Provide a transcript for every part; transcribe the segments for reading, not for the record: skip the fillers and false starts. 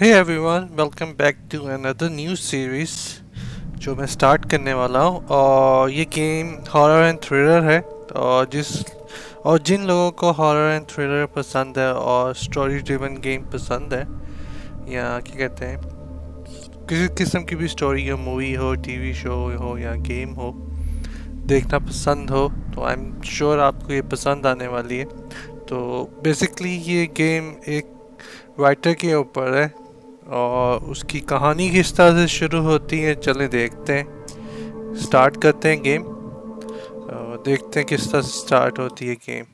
Hey everyone, welcome back to another new series जो मैं start करने वाला हूँ। और ये गेम हॉरर एंड थ्रिलर है। और जिन लोगों को हॉरर एंड थ्रिलर पसंद है और स्टोरी ड्रिवन गेम पसंद है, या क्या कहते हैं, किसी किस्म की भी स्टोरी हो, मूवी हो, टीवी शो हो या गेम हो, देखना पसंद हो, तो आई एम श्योर आपको ये पसंद आने वाली है। तो बेसिकली ये गेम एक राइटर के ऊपर है और उसकी कहानी किस तरह से शुरू होती है, चलें देखते हैं। स्टार्ट करते हैं गेम और देखते हैं किस तरह से स्टार्ट होती है गेम।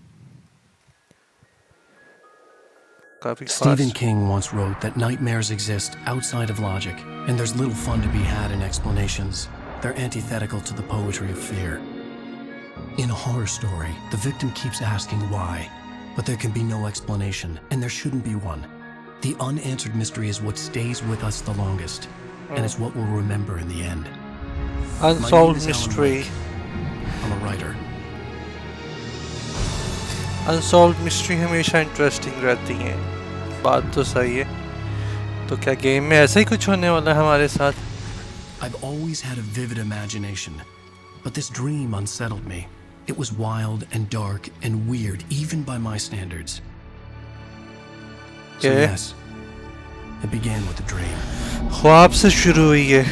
काफी Stephen fast. King once wrote that nightmares exist outside of logic, and there's little fun to be had in explanations. They're antithetical to the poetry of fear. In a horror story, the victim keeps asking why, but there can be no explanation, and there shouldn't be one. The unanswered mystery is what stays with us the longest, and it's what we'll remember in the end. Unsolved mystery. I'm a writer. Unsolved mystery हमेशा interesting रहती हैं, बात तो सही है। तो क्या game में ऐसा ही कुछ होने वाला है हमारे साथ? I've always had a vivid imagination, but this dream unsettled me. It was wild and dark and weird, even by my standards. So yes, it began with a dream. ख्वाब से शुरू हुई है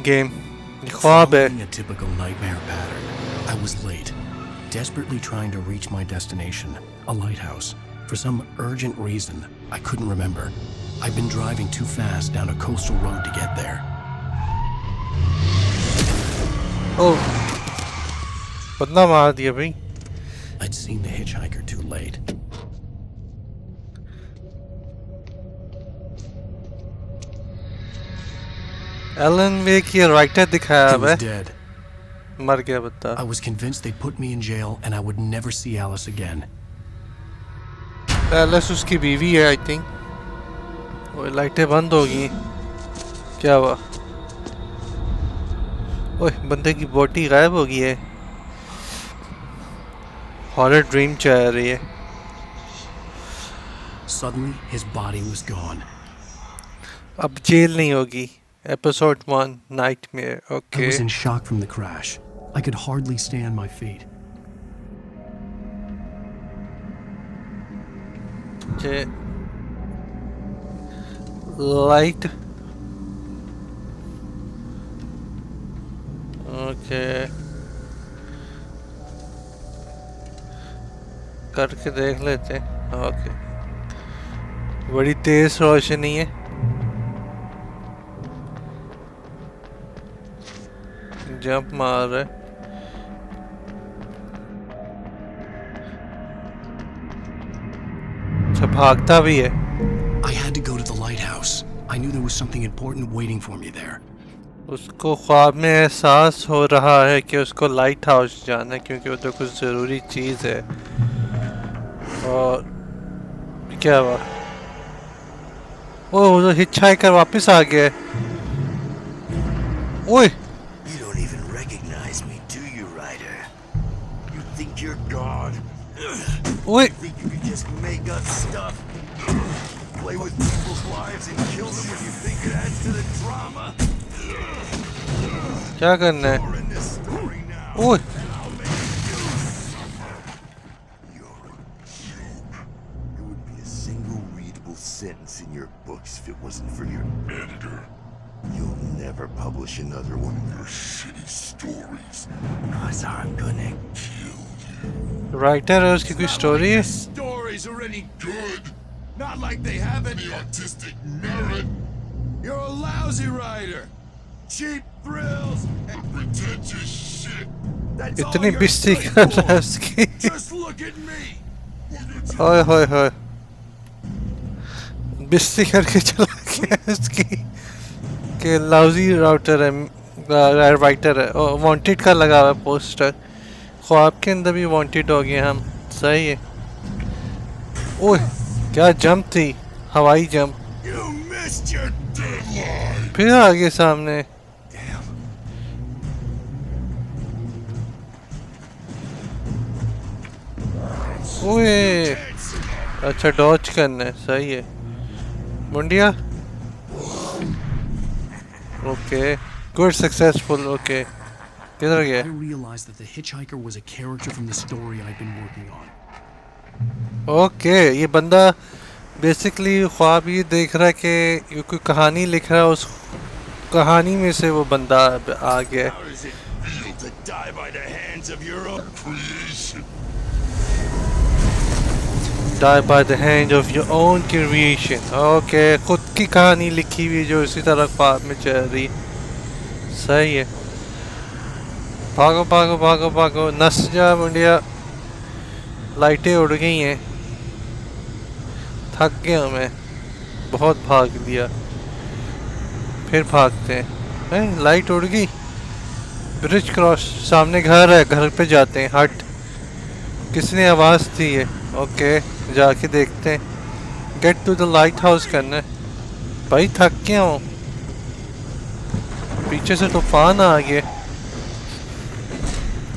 गेम। ख्वाब है। Following a typical nightmare pattern, I was late, desperately trying to reach my destination, a lighthouse. For some urgent reason, I couldn't remember. I'd been driving too fast down a coastal road to get there. Oh, बदला मार दिया भाई। I'd seen the hitchhiker too late. Alan Wake ये writer दिखाया He है, was dead. मर गया बता। I was convinced they'd put me in jail and I would never see Alice again. Alice उसकी बीवी है आई थिंक। वो लाइटें बंद होगी। क्या हुआ? ओए, बंदे की बॉडी गायब हो गई है। हॉरर ड्रीम चल रही है। Suddenly, his body was gone. अब जेल नहीं होगी। Episode 1 nightmare. I okay. was in shock from the crash. I could hardly stay on my feet. Light. Okay, करके देख लेते हैं। ओके, बड़ी तेज रोशनी है। जंप मार रहा है। अच्छा, भागता भी है। I had to go to the lighthouse. I knew there was something important waiting for me there. उसको ख्वाब में एहसास हो रहा है कि उसको लाइट हाउस जाना है, क्योंकि वो तो कुछ ज़रूरी चीज़ है। और क्या हुआ? वो तो हिचहाइकर वापस आ गया। ओए, You don't even recognize me, do you, Ryder? You think you're God? ओए, Think you can just make up stuff? Play with people's lives and kill them when you think it adds to the drama? क्या करना है? You're in this story now, ओए, and I'll make you suffer. You're a joke. It would be a single readable sentence in your books if it wasn't for your editor. You'll never publish another one of your shitty stories, cause I'm gonna kill you. Writer है, उसकी कोई story है? Stories are any good. Not like they have any artistic merit. You're a lousy writer. Cheap thrills and pretentious shit. That's all इतनी your बिस्ती good कर रहा है for. उसकी। Just look at me. ओए होए होए, बिस्ती करके चला गया उसकी। के लाउजी राउटर है, राइटर है। वांटेड का लगा हुआ है पोस्टर। ख्वाब के अंदर भी वांटेड हो गए हम। सही है। ओए, क्या जंप थी, हवाई jump. You missed your deadline. फिर आगे सामने। Damn. ओए, अच्छा डॉज करना है, सही है। मुंडिया, Okay. Good, successful. Okay. किधर I गया? realized that the hitchhiker was a character from the story I'd been working on. Okay, ये बंदा बेसिकली ख्वाब ये देख रहा है कि ये कोई कहानी लिख रहा है, उस कहानी में से वो बंदा आ गया है. How does it feel to die by the hands of your own creation? Die by the hand of your own creation. Okay, खुद की कहानी लिखी हुई जो इसी तरह ख्वाब में चल रही. सही है. भागो भागो भागो भागो, नस जा मुंडिया. लाइटें उड़ गई हैं. थक गया मैं, बहुत भाग लिया. फिर भागते हैं. लाइट उड़ गई. ब्रिज क्रॉस, सामने घर है, घर पे जाते हैं. हट, किसने आवाज़ दी है? ओके, जाके देखते हैं. Get to the lighthouse करना है. भाई थक गया हूँ, पीछे से तूफान आ गया.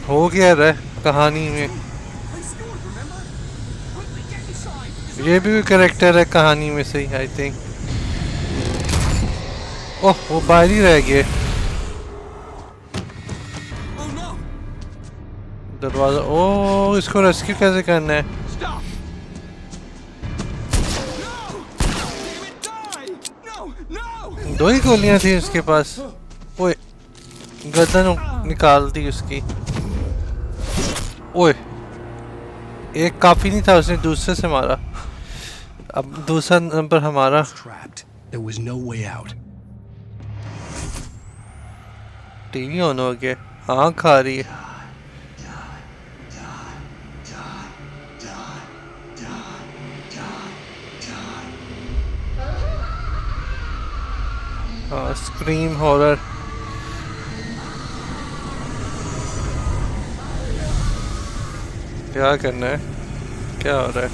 हो गया रहा कहानी में. ये भी कैरेक्टर है कहानी में से, आई थिंक. ओह, वो बाहर ही रह गए. दरवाजा. ओह, इसको रेस्क्यू कैसे करना है? दो ही गोलियां थी उसके पास. ओए, गर्दन निकाल दी उसकी. ओए, एक काफी नहीं था, उसने दूसरे से मारा. अब दूसरा नंबर हमारा. Trapped. There was no way out. TV on हो गया, आँख आ रही है. हाँ, स्क्रीम हॉरर. क्या करना है? क्या हो रहा है?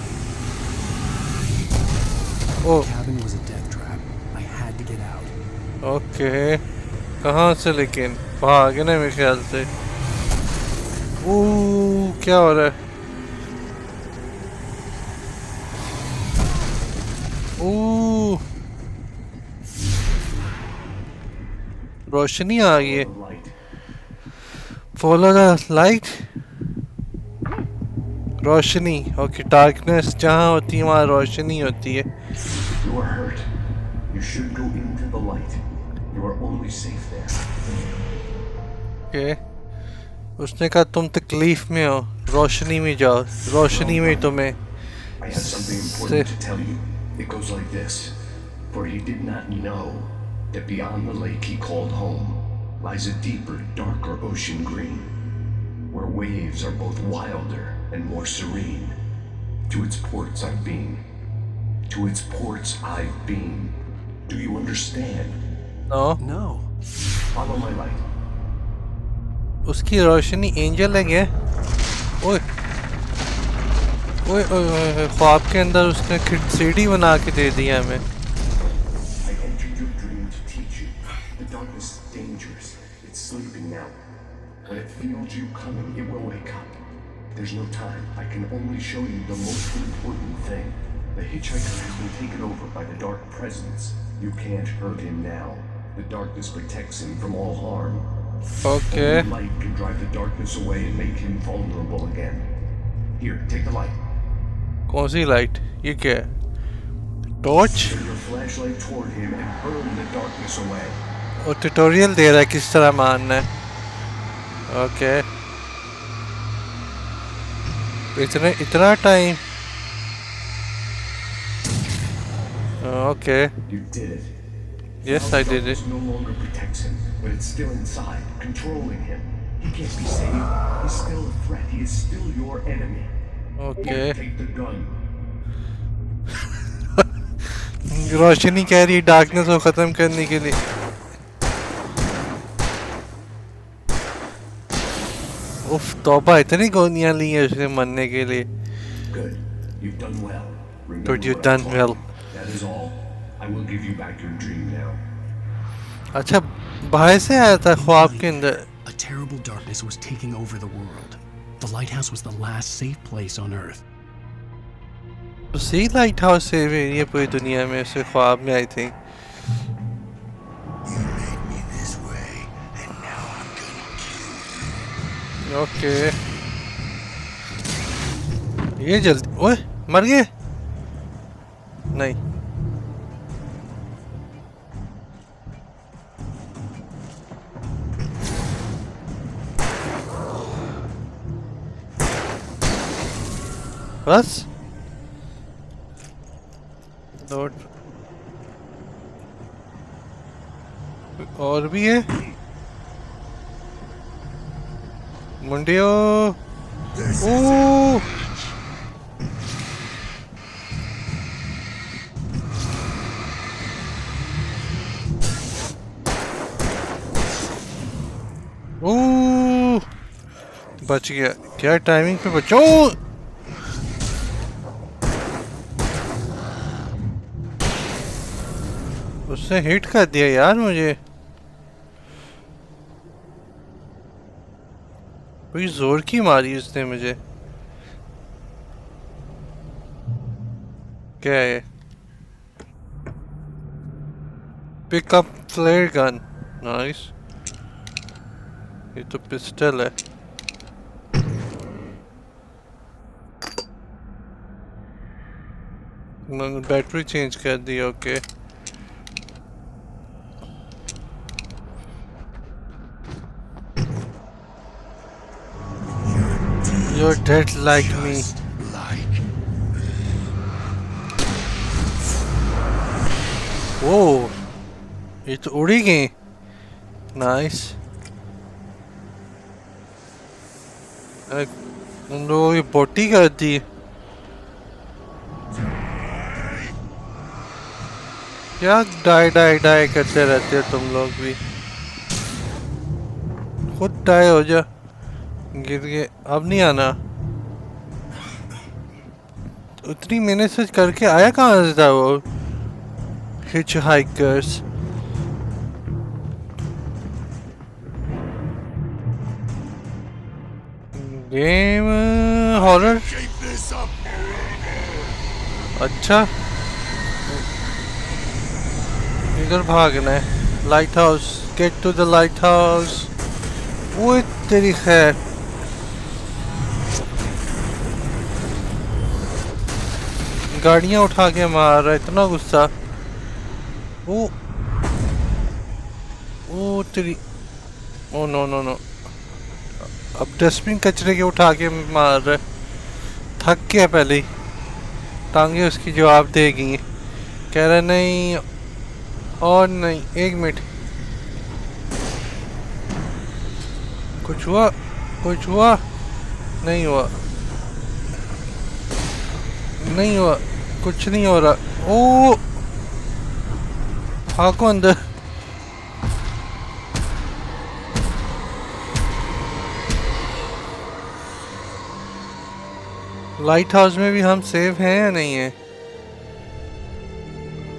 The oh, cabin was a death trap. I had to get out. Okay. कहाँ से लेकिन? भागे ना मेरे ख्याल से. ओह, क्या हो रहा है? ओह, रोशनी आ गई है. Follow the light. Roshni. Okay, darkness जहाँ होती है वहाँ रोशनी होती है. You are hurt. You should go into the light. You are only safe there. Okay, उसने कहा तुम तकलीफ में हो, रोशनी में जाओ. रोशनी में तुम्हें I have something important to tell you. It goes like this. For he did not know that beyond the lake he called home lies a deeper, darker ocean green, where waves are both wilder and more serene. To its ports I've been. To its ports I've been. Do you understand? No. No. Follow my light. उसकी रोशनी angel है क्या? ओए ओए ओए ओए, ख्वाब के अंदर उसने सीढ़ी बना के दे दिया हमें. I entered your dream to teach you. The darkness is dangerous. It's sleeping now. When it feels you coming, it will wake up. There's no time. I can only show you the most important thing. The hitchhiker has been taken over by the dark presence. You can't hurt him now. The darkness protects him from all harm. Okay. Only light can drive the darkness away and make him vulnerable again. Here, take the light. कौन सी light? ये क्या है? Torch. Turn your flashlight toward him and burn the darkness away. और tutorial दे रहा है किस तरह मारना है. ओके. इतना time. Okay. You did it. Yes, Now I the did it. darkness no longer protects him, but it's still inside, controlling him. He can't be saved. He's still a threat. He is still your enemy. Okay. Take the gun. रोशनी कह रही है darkness को खत्म करने के लिए. उफ, तौबा, इतनी गोलियां ली हैं उसने मरने के लिए. Good. You've done well. Remember But you've what I done taught well. you. That is all. I will give you back your dream now. अच्छा, बाहर से आया था ख्वाब के अंदर. A terrible darkness was taking over the world. The lighthouse was the last safe place on Earth. See lighthouse से है ये पूरी दुनिया में, से ख्वाब में आई थिंक. ओके ये जल्दी ओए मर गए नहीं बस नोट और भी है मुंडियो ओ ओ बच गया क्या टाइमिंग पे बचो उसने हिट कर दिया यार मुझे कोई जोर की मारी उसने मुझे क्या है पिकअप फ्लेयर गन नाइस ये तो पिस्टल है मैंने बैटरी चेंज कर दी okay You're dead like me. Like Whoa, ये तो उड़ी गई नाइस तुम लोगों की बोटी कर दी क्या डाई डाई डाई करते रहते हो तुम लोग भी खुद डाई हो जा गिर गए अब नहीं आना उतनी मेहनत से करके आया कहाँ से था वो hitchhikers game horror keep this up. अच्छा इधर भागना है lighthouse get to the lighthouse वो तेरी खैर गाड़ियां उठा के मार रहा है इतना गुस्सा वो तेरी ओ नो नो नो अब डस्टबिन कचरे के उठा के मार रहा है थक गया पहले ही टांगे उसकी जवाब देगी कह रहा नहीं और नहीं एक मिनट कुछ हुआ नहीं हुआ नहीं हुआ कुछ नहीं हो रहा ओ भागो अंदर लाइट हाउस में भी हम सेफ हैं या नहीं है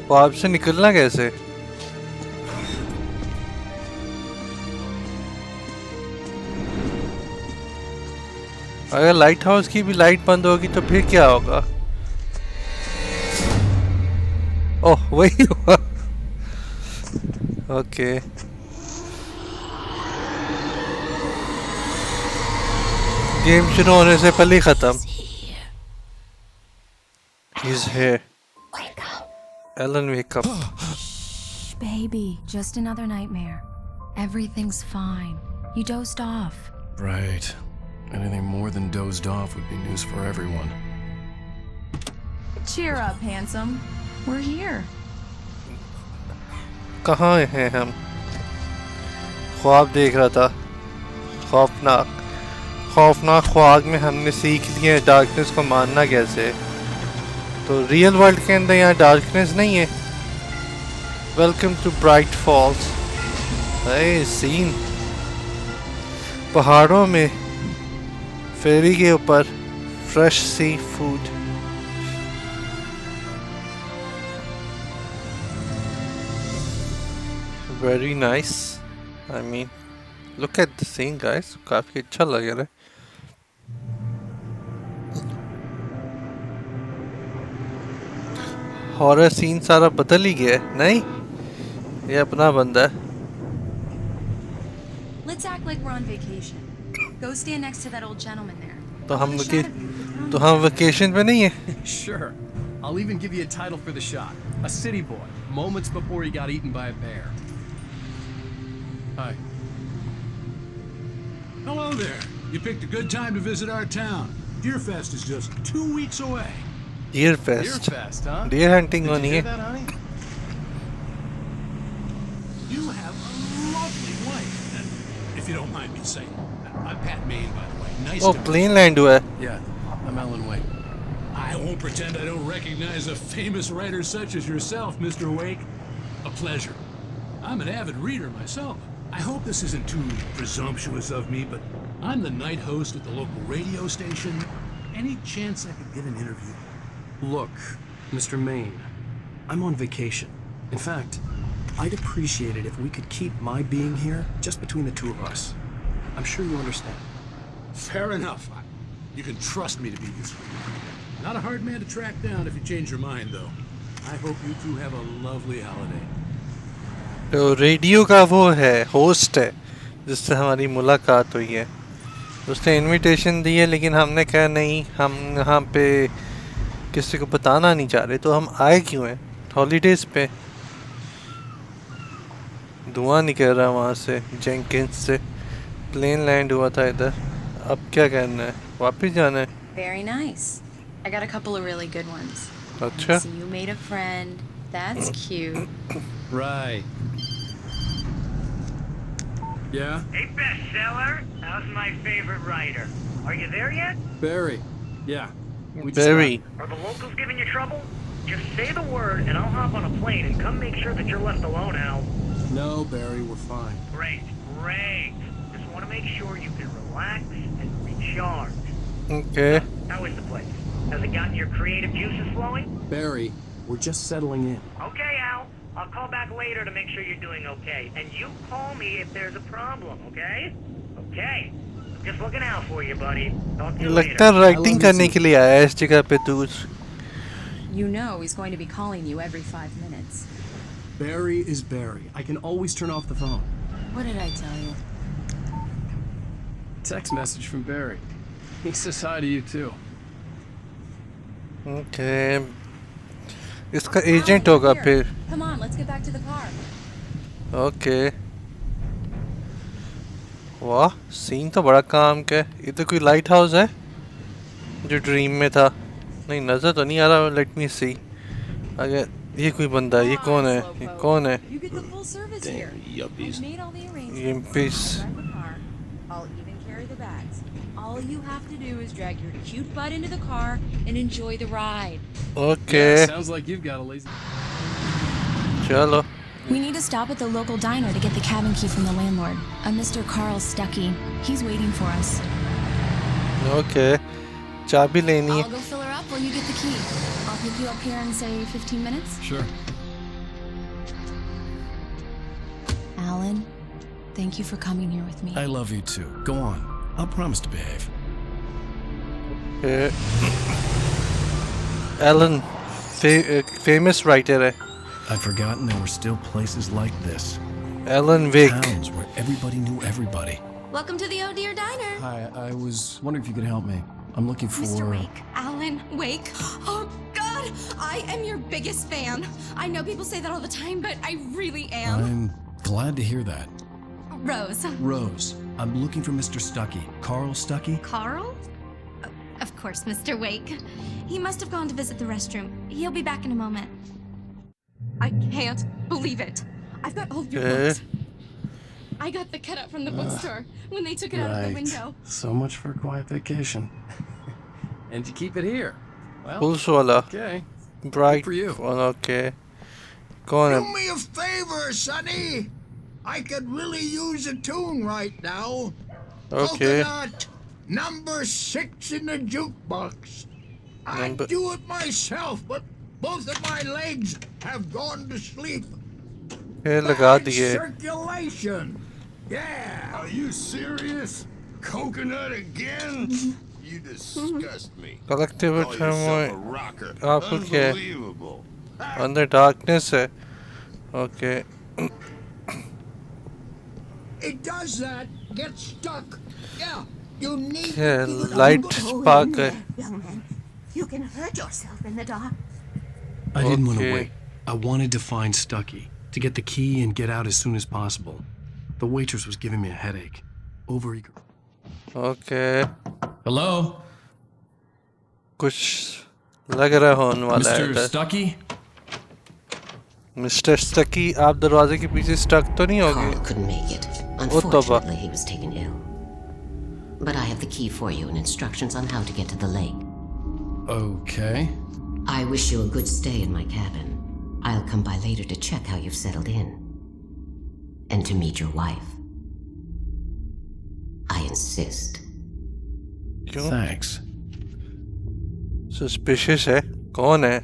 बाप से निकलना कैसे अगर लाइट हाउस की भी लाइट बंद होगी तो फिर क्या होगा ओह वही हुआ ओके गेम शुरू होने से पहले ही खत्म He's here. Wake up. Ellen, wake up. Shh, baby. Just another nightmare. Everything's fine. You dozed off. Right. Anything more than dozed off would be news for everyone. Cheer up, handsome. We're here. कहाँ हैं हम ख्वाब देख रहा था खौफनाक ख्वाब में हमने सीख लिया है डार्कनेस को मानना कैसे तो रियल वर्ल्ड के अंदर यहाँ डार्कनेस नहीं है welcome to Bright Falls scene पहाड़ों में फेरी के ऊपर fresh seafood very nice I mean look at the scene guys काफी अच्छा लग रहा है हॉरर सीन सारा बदल ही गया है नहीं ये अपना बंदा है Let's act like we're on vacation. Go stand next to that old gentleman there. तो I हम want a लोग shot of you with your own तो हम camera. वेकेशन पे नहीं है. Sure. I'll even give you a title for the shot. A city boy, moments before he got eaten by a bear. Hi. Hello there. You picked a good time to visit our town. Deerfest is just 2 weeks away. Deer Deer Fest. Fest, huh? Deer hunting Did you होनी hear है. that, honey? You have a lovely wife. And if you don't mind me saying, I'm Pat Maine, by the way. Nice Oh, to meet plane land हुआ है. Yeah, I'm Alan Wake. you. I won't pretend I don't recognize a famous writer such as yourself, Mr. Wake. A pleasure. I'm an avid reader myself. I hope this isn't too presumptuous of me, but I'm the night host at the local radio station. Any chance I could get an interview? Look, Mr. Maine, I'm on vacation. In fact, I'd appreciate it if we could keep my being here just between the two of us. I'm sure you understand. Fair enough. You can trust me to be useful. Not a hard man to track down if you change your mind, though. I hope you two have a lovely holiday. तो radio का वो है, host है, जिससे हमारी मुलाकात हुई है. उसने इनविटेशन दी है, लेकिन हमने कहा नहीं, हम यहाँ पे किसी को बताना नहीं चाह रहे. तो हम आए क्यों हैं? हॉलीडेज पे. धुआं निकल रहा है वहाँ से, जेंकिंस से. प्लेन लैंड हुआ था इधर. अब क्या करना है? वापस जाना है. Very nice. I got a couple of really good ones. अच्छा. So you made a friend. That's cute. Right. Yeah? Hey, bestseller. How's my favorite writer? Are you there yet? Barry. Yeah. We just Barry. Are the locals giving you trouble? Just say the word and I'll hop on a plane and come make sure that you're left alone, Al. got- No, Barry, we're fine. Great, great. Just want to make sure you can relax and recharge. Okay. How is the place? Has it gotten your creative juices flowing? Barry, we're just settling in. Okay, Al. I'll call back later to make sure you're doing okay. And you call me if there's a problem, okay? Okay. Just looking out for you, buddy. Talk to you लगता है later. Writing करने के लिए आया है इस जगह पे तू. You know he's going to be calling you every 5 minutes. Barry is Barry. I can always turn off the phone. What did I tell you? Text message from Barry. He says hi to you too. Okay. इसका Alan, agent you're होगा here. फिर. Come on, let's get back to the car. Okay. वाह, scene तो बड़ा काम का है. ये तो कोई लाइट हाउस है जो ड्रीम में था. नहीं, नजर तो नहीं आ रहा. लेट मी सी. अगर ये कोई बंदा है, ये कौन है? ये कौन है? You get the full service here. Yuppies. I've made all the arrangements. Yuppies. Drive the car. I'll even carry the bags. All you have to do is drag your cute butt into the car and enjoy the ride. Okay. Yeah, sounds like you've got a lazy. चलो. We need to stop at the local diner to get the cabin key from the landlord, a Mr. Carl Stuckey. He's waiting for us. Okay. चाबी लेनी I'll है. go fill her up while you get the key. I'll pick you up here in, say, 15 minutes. Sure. Alan, thank you for coming here with me. I love you too. Go on. I'll promise to behave. Alan famous writer है. I'd forgotten there were still places like this. Alan Wake. Towns where everybody knew everybody. Welcome to the Oh Dear Diner. Hi, I was wondering if you could help me. I'm looking for... Mr. Wake. Alan Wake. Oh, God. I am your biggest fan. I know people say that all the time, but I really am. I'm glad to hear that. Rose. Rose, I'm looking for Mr. Stuckey. Carl Stuckey? Carl? Of course, Mr. Wake. He must have gone to visit the restroom. He'll be back in a moment. I can't believe it. I've got all of your books. I got the cutout from the bookstore when they took it out of the window. So much for a quiet vacation. And you keep it here. Well, police वाला. okay. Bright for you. Okay. कौन Do है? me a favor, Sonny. I could really use a tune right now. Okay. Coconut, number 6 in the jukebox. Number- I'd do it myself, but both of my legs have gone to sleep. ये लगा Bad दिए. circulation. Yeah. Are you serious? Coconut again? You disgust me. Collective Call yourself a turmoil rocker. आपको क्या है? Unbelievable. अंदर darkness है. Okay. It does that. Get stuck. Yeah. You need Yeah, to be good. light Go spark in है. there, young man. You can hurt yourself in the dark. I didn't want to Okay. wait. I wanted to find Stucky, to get the key and get out as soon as possible. The waitress was giving me a headache. Overeager. Okay. Hello? कुछ लग रहा होने वाला है Mr. इधर. Stucky? Mister स्टकी, आप दरवाजे के पीछे स्टक तो नहीं होगे? Carl couldn't make it. ओ तौबा. Unfortunately, he was taken ill. But I have the key for you and instructions on how to get to the lake. Okay. I wish you a good stay in my cabin. I'll come by later to check how you've settled in. And to meet your wife. I insist. क्यों? Thanks. Suspicious है. कौन है?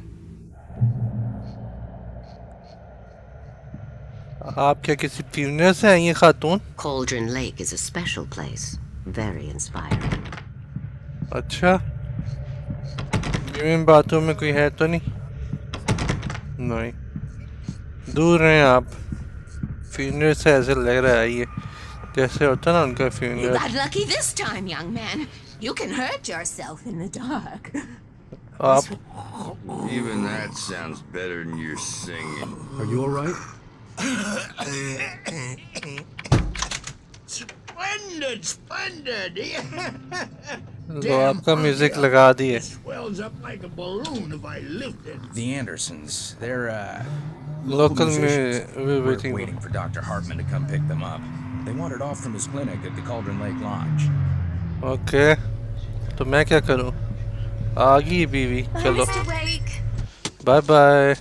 आप क्या किसी funeral से आई हैं खातून? Cauldron Lake is a special place. Very inspiring. अच्छा. इन बातों में कोई है तो नहीं? नहीं. दूर हैं आप. फ्यूनरल से ऐसे लग रहा है ये. जैसे होता ना उनका You funeral. got lucky this time, young man. You can hurt yourself in the dark. आप Even that sounds better than your singing. Are you alright? Splendid, splendid. तो आपका म्यूजिक लगा दिए. Swells up like a balloon if I lift it. The Andersons, they're Local musicians. we're We're waiting. waiting for Dr. Hartman to come pick them up. They wandered off from his clinic at the Cauldron Lake Lodge. Okay. तो मैं क्या करूं? आ गई बीवी. चलो. Mr. Wake. Bye bye.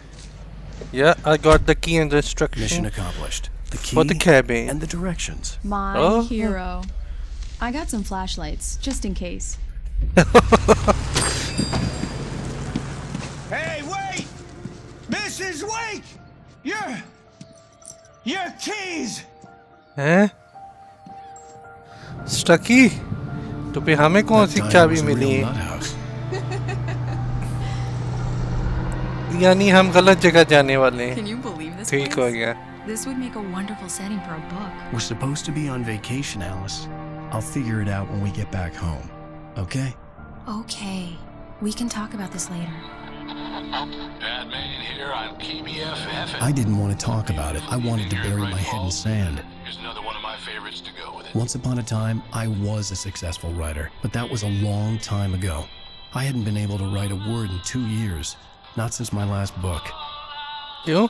Yeah, I got the key and the instruction Mission accomplished. The key for the cabin. and the directions. My Oh. hero. I got some flashlights, just in case. Hey, wait! Mrs. Wake! Your keys! हैं? स्टकी? तो फिर हमें कौन सी That चाबी was a milli? real nut house. यानी हम गलत जगह जाने वाले हैं. Can you believe this ठीक हो place? गया. This would make a wonderful setting for a book. We're supposed to be on vacation, Alice. I'll figure it out when we get back home. Okay? Okay. We can talk about this later. Batman here on KBFF. I didn't want to talk about it. I wanted to bury my head in sand. Here's another one of my favorites to go with it. Once upon a time, I was a successful writer, but that was a long time ago. I hadn't been able to write a word in 2 years, not since my last book. क्यों?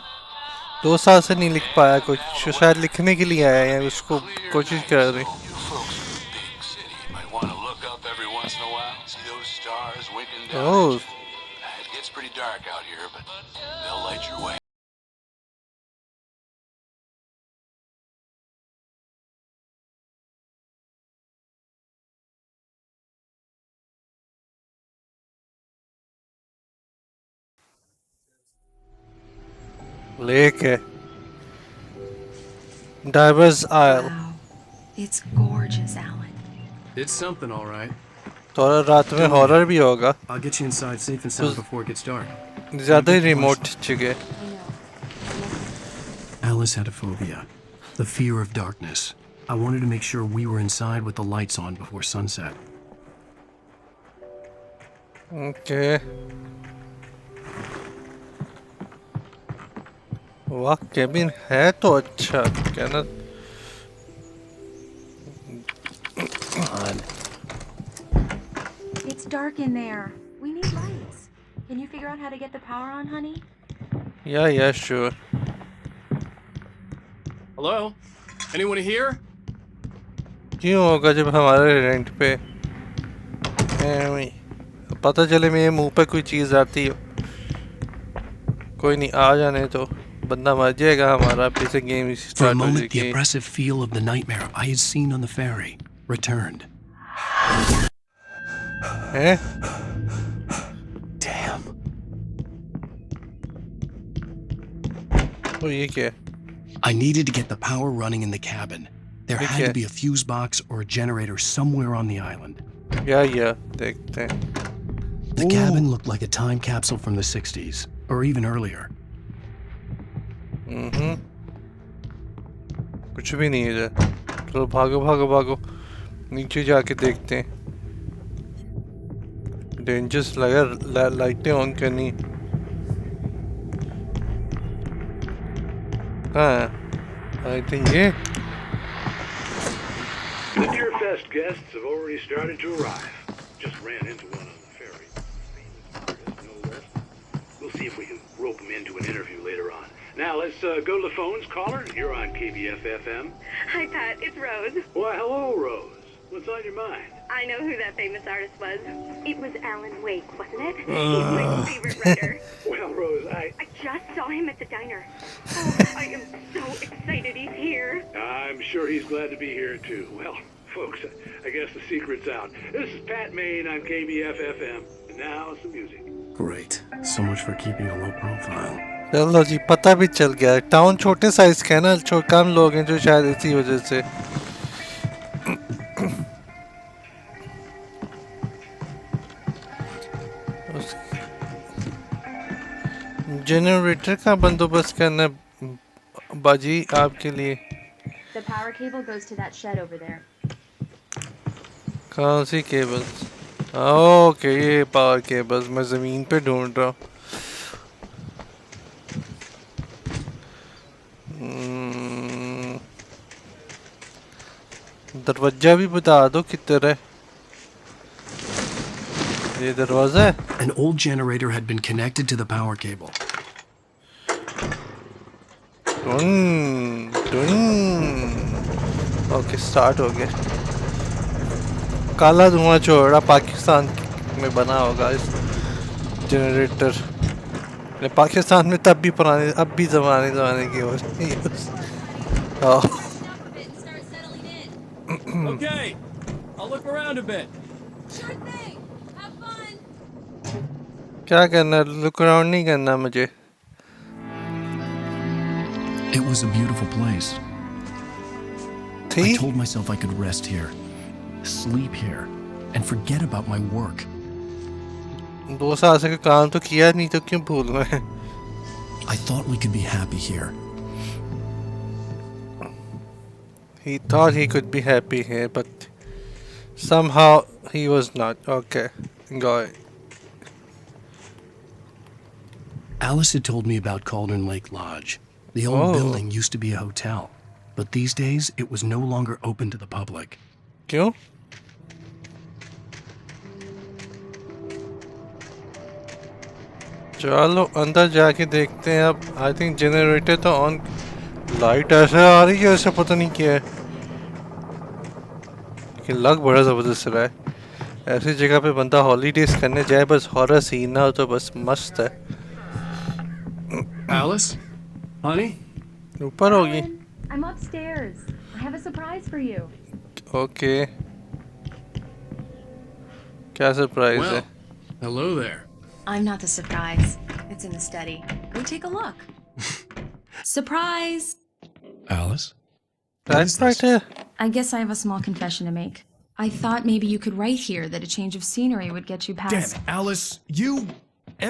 2 साल से नहीं लिख पाया कुछ. शायद लिखने के लिए आया है. उसको कोशिश कर रहे. You folks in the big city might want to look up every once in a while. See those stars winking down Oh. at you. It gets pretty dark out here, but they'll light your way. Lake है. Divers Isle. Wow. It's gorgeous, Alan. It's something, all right. थोड़ा रात में horror भी होगा. I'll get you inside safe and sound before it gets dark. ज़्यादा ही remote जगह. Alice had a phobia, the fear of darkness. I wanted to make sure we were inside with the lights on before sunset. Okay. वाह, cabin है तो अच्छा. क्या ना? It's dark in there. We need lights. Can you figure out how to get the power on, honey? Yeah, sure. Hello? Anyone here? क्यों होगा जब हमारे रेंट पे? पता चले मेरे मुंह पे कोई चीज आती हो. कोई नहीं, आ जाने तो बंदा मर जाएगा हमारा. फिर से गेम For a स्टार्ट हो moment, the जाएगी. oppressive feel of the nightmare I had seen on the ferry returned. हैं? Damn. तो ये क्या? I needed to get the power running in the cabin. There had to be a fuse box or a generator somewhere on the island. Yeah, देखते हैं. The cabin looked like a time capsule from the 60s, or even earlier. कुछ भी नहीं है इधर. चलो भागो. नीचे जाके देखते हैं। डेंजरस लगा, लाइटें ऑन करनी। हाँ, आई थिंक ये The Deerfest guests have already started to arrive. Just ran into one on the ferry. Famous artist, no less. We'll see if we can rope him into an interview later on. Now let's go to the phones. Caller, you're on KBF-FM. Hi, Pat. It's Rose. Why, hello, Rose. What's on your mind? I know who that famous artist was. It was Alan Wake, wasn't it? He's my favorite writer. Well, Rose, I just saw him at the diner. Oh, I am so excited he's here. I'm sure he's glad to be here, too. Well, folks, I guess the secret's out. This is Pat Maine on KBF-FM. And now some music. Great. So much for keeping a low profile. चलो जी, पता भी चल गया। Town छोटे size का है ना, कम लोग हैं जो शायद इसी वजह से। जनरेटर का बंदोबस्त करना बाजी आपके लिए। The power cable goes to that shed over there. कौन सी केबल्स? ओके, ये पावर केबल्स मैं जमीन पे ढूंढ रहा हूँ। दरवाजा भी बता दो किधर है। ये दरवाजा है। An old generator had been connected to the power cable. Okay, start हो गया। काला धुआं छोड़ा पाकिस्तान में बना होगा इस जनरेटर। पाकिस्तान में तब भी पुराने, अब भी जमाने की हो रही है। Okay, I'll look around a bit. Sure thing. Have fun. क्या करना, लुक अराउंड नहीं करना मुझे। It was a beautiful place. I told myself I could rest here, sleep here, and forget about my work. 2 साल से काम तो किया नहीं, तो क्यों भूल गए? I thought we could be happy here. He thought he could be happy here, but somehow he was not. Okay, go ahead. Alice had told me about Cauldron Lake Lodge. The old building used to be a hotel, but these days it was no longer open to the public. क्यों? चलो अंदर जाके देखते हैं। अब I think generator तो on, light ऐसे आ रही है, ऐसे पता नहीं क्या है, लेकिन लग बड़ा ज़बरदस्त रहा है। ऐसी जगह पे बंदा हॉलीडेज करने जाए, बस हॉरर सीन ना हो तो बस मस्त है। Alice? Honey? ऊपर होगी। I'm upstairs. I have a surprise for you. Okay, क्या सरप्राइज है? Hello there. I'm not the surprise. It's in the study. Go take a look. Surprise! Alice? That's right here. I guess I have a small confession to make. I thought maybe you could write here that a change of scenery would get you past. Damn it, Alice!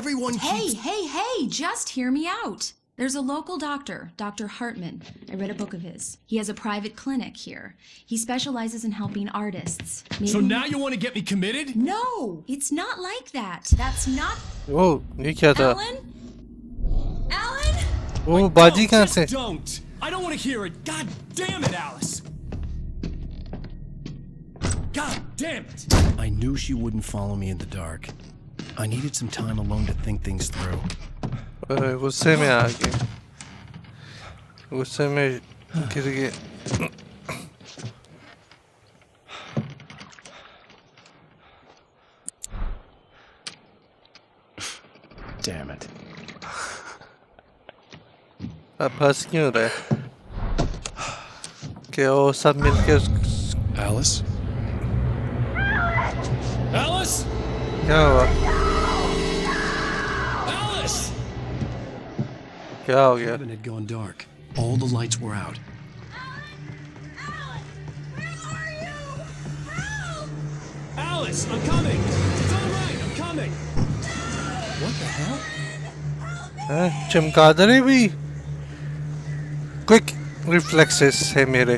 Everyone keeps... Hey! Just hear me out. There's a local doctor, Dr. Hartman. I read a book of his. He has a private clinic here. He specializes in helping artists. Maybe... So now you want to get me committed? No, it's not like that. That's not... Oh, ये क्या था? Alan? Oh, बाजी कहाँ से? Don't! I don't want to hear it. God damn it, Alice! God damn it! I knew she wouldn't follow me in the dark. I needed some time alone to think things through. गुस्से में आ गए, गुस्से में गिर गए। Damn it. अब हंस क्यों रहे? कि वो सब मिलके Alice? Alice? क्या हुआ? क्या हो गया? The cabin had gone dark. All the lights were out. Alice, I'm coming! It's all right, I'm coming! What the hell? चमगादड़े भी क्विक रिफ्लेक्सेस है मेरे।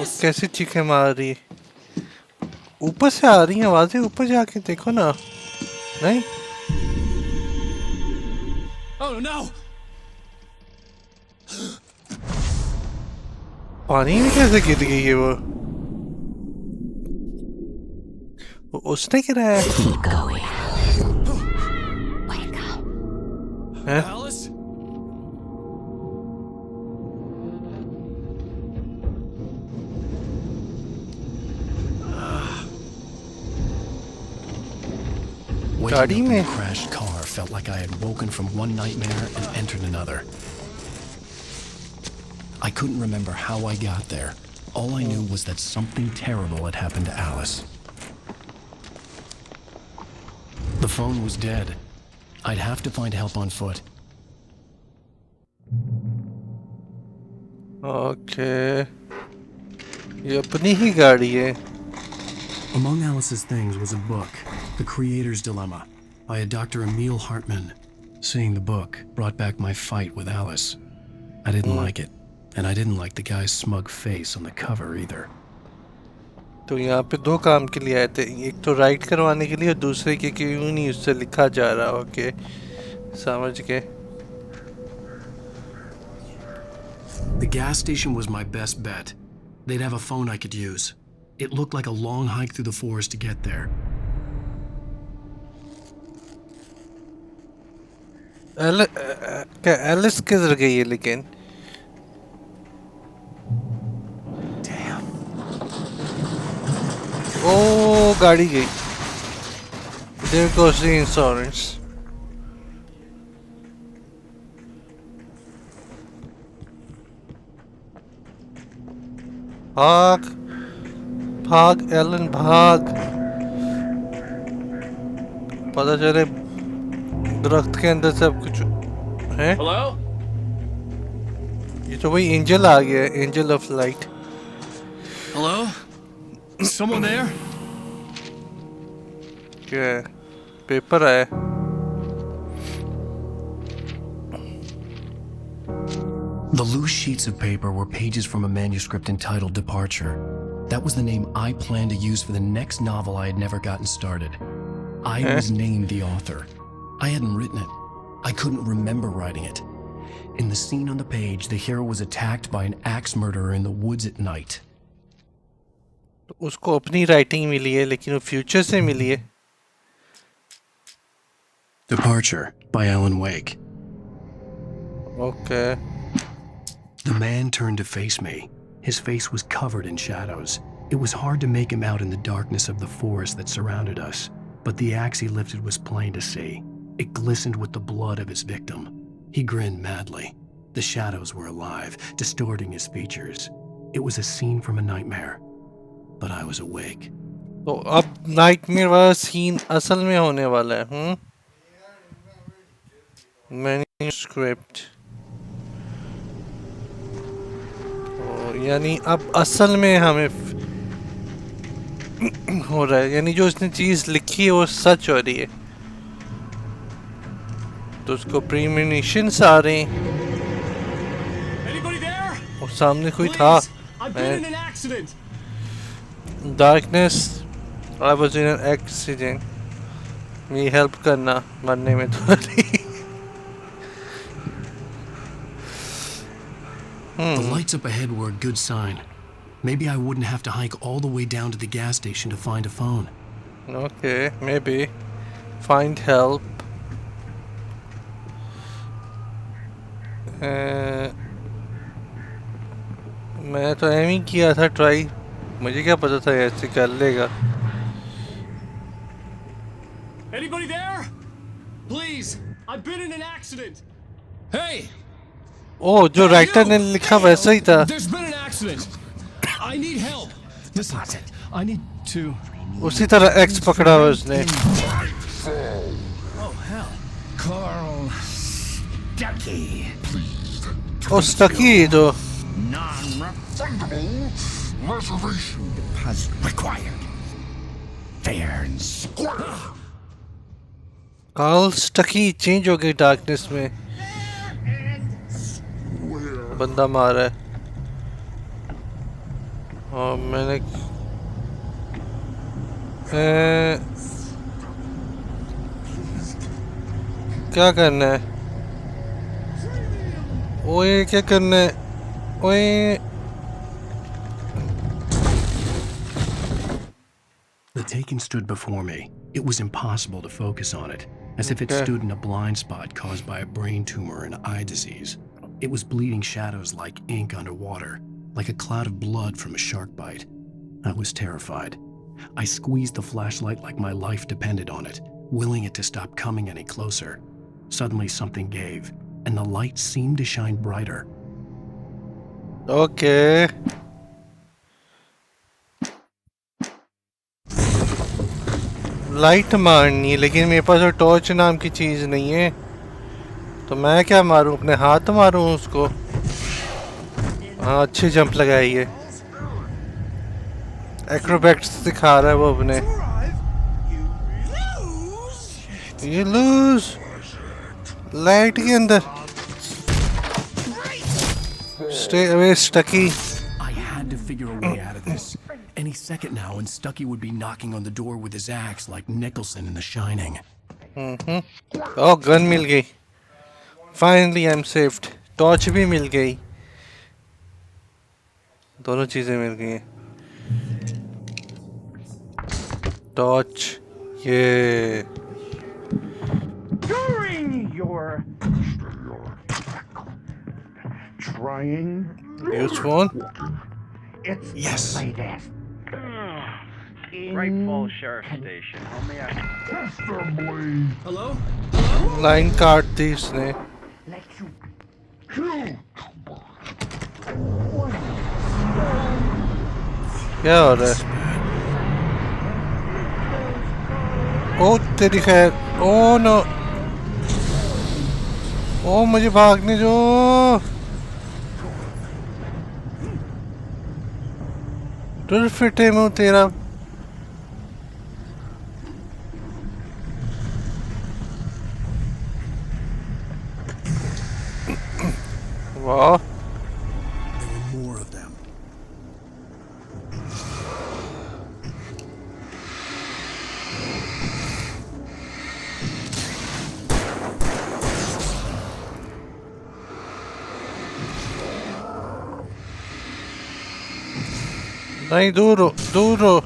वो कैसी चीखें मार रही है? ऊपर से आ रही हैं आवाजें, ऊपर जाके देखो ना। नहीं? Oh no! पानी में कैसे गिर गई है वो? उसने गिराया? हैं? Alice? Waking up in a crashed car felt like I had woken from one nightmare and entered another. I couldn't remember how I got there. All I knew was that something terrible had happened to Alice. The phone was dead. I'd have to find help on foot. Okay. ये अपनी ही गाड़ी है. Among Alice's things was a book, The Creator's Dilemma, by a Dr. Emil Hartman. Seeing the book brought back my fight with Alice. I didn't like it, and I didn't like the guy's smug face on the cover either. तो यहाँ पे दो काम के लिए आए थे, एक तो राइट करवाने के लिए और दूसरे के क्यों नहीं उससे लिखा जा रहा. ओके, समझ गए. The gas station was my best bet. They'd have a phone I could use. It looked like a long hike through the forest to get there. Alice किधर गई है लेकिन? ओ गाड़ी गई. There goes the insurance. भाग भाग Elon भाग. पता चले दरख्त के अंदर सब कुछ है. ये तो वही एंजल आ गया, angel of light. Hello? Someone there? क्या है? पेपर आया. The loose sheets of paper were pages from a manuscript entitled Departure. That was the name I planned to use for the next novel I had never gotten started. I was named the author. I hadn't written it. I couldn't remember writing it. In the scene on the page, the hero was attacked by an axe murderer in the woods at night. उसको अपनी writing मिली है लेकिन वो future से मिली है. Departure by Alan Wake. Okay. The man turned to face me. His face was covered in shadows. It was hard to make him out in the darkness of the forest that surrounded us, but the axe he lifted was plain to see. It glistened with the blood of his victim. He grinned madly. The shadows were alive, distorting his features. It was a scene from a nightmare, but I was awake. तो अब nightmare वाला scene असल में होने वाला है. Manuscript. यानी अब असल में हमें हो रहा है, यानी जो उसने चीज लिखी है वो सच हो रही है. तो उसको प्रीमोनिशंस आ रहे हैं. और सामने कोई था. Darkness. I was in an accident. मेरी हेल्प करना मरने में थोड़ी. The lights up ahead were a good sign. Maybe I wouldn't have to hike all the way down to the gas station to find a phone. Okay, maybe. Find help. मैं तो M ही किया था try. मुझे क्या पता था ऐसे कर लेगा. Anybody there? Please, I've been in an accident. Hey! ओ जो राइटर ने लिखा वैसा ही था. There's been an accident. I need help. Listen, I need to. उसी तरह एक्स पकड़ा हुआ उसने. Oh hell. Carl Stucky. ओ स्टकी तो. Non-refundable reservation deposit required. Fair and square. Karl Stuckey change हो गई डार्कनेस में. बंदा मारा है. और मैंने क्या करना है? ओए क्या करना है? ओए The Taken stood before me. It was impossible to focus on it, as if it Okay. stood in a blind spot caused by a brain tumor and eye disease. It was bleeding shadows like ink underwater, like a cloud of blood from a shark bite. I was terrified. I squeezed the flashlight like my life depended on it, willing it to stop coming any closer. Suddenly something gave, and the light seemed to shine brighter. Okay. Light मारनी है, लेकिन मेरे पास वो torch नाम की चीज नहीं है, तो मैं क्या मारूं? अपने हाथ मारूं उसको? हाँ, अच्छी जंप लगाई है। एक्रोबैट्स दिखा रहा है वो अपने। You lose. लाइट के अंदर। Stay away, Stucky. I had to figure a way out of this. Any second now, and Stucky would be knocking on the door with his axe like Nicholson in The Shining. Oh, gun मिल गई। Finally, I'm saved. Torch भी मिल गई। दोनों चीजें मिल गई हैं। Torch, ये। During your trying Use phone. it's Yes. latest. Great Falls Sheriff Station. How may I? Hello? Line काट दी इसने। Let you kill. क्या हो रहा है? ओ तेरी खैर। Oh no. ओ मुझे भागने दो। डर फिटे मुंह तेरा। वाह। There were more of them. नहीं, दूर हो, दूर हो।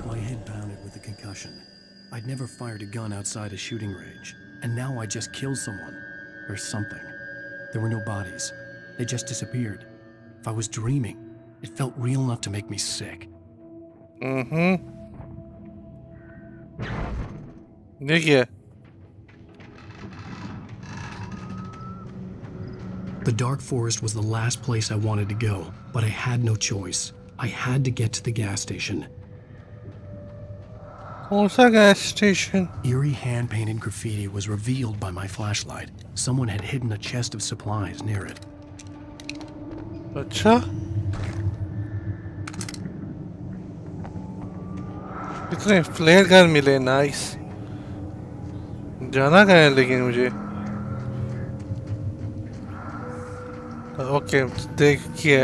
My head pounded with the concussion. I'd never fired a gun outside a shooting range, and now I just killed someone. Or something. There were no bodies. They just disappeared. If I was dreaming, it felt real enough to make me sick. देखिए। The dark forest was the last place I wanted to go, but I had no choice. I had to get to the gas station. कौन सा gas station? Eerie hand-painted graffiti was revealed by my flashlight. Someone had hidden a chest of supplies near it. अच्छा। कितने flare gun मिले, nice. जाना कहाँ है लेकिन मुझे? ओके, देखिए,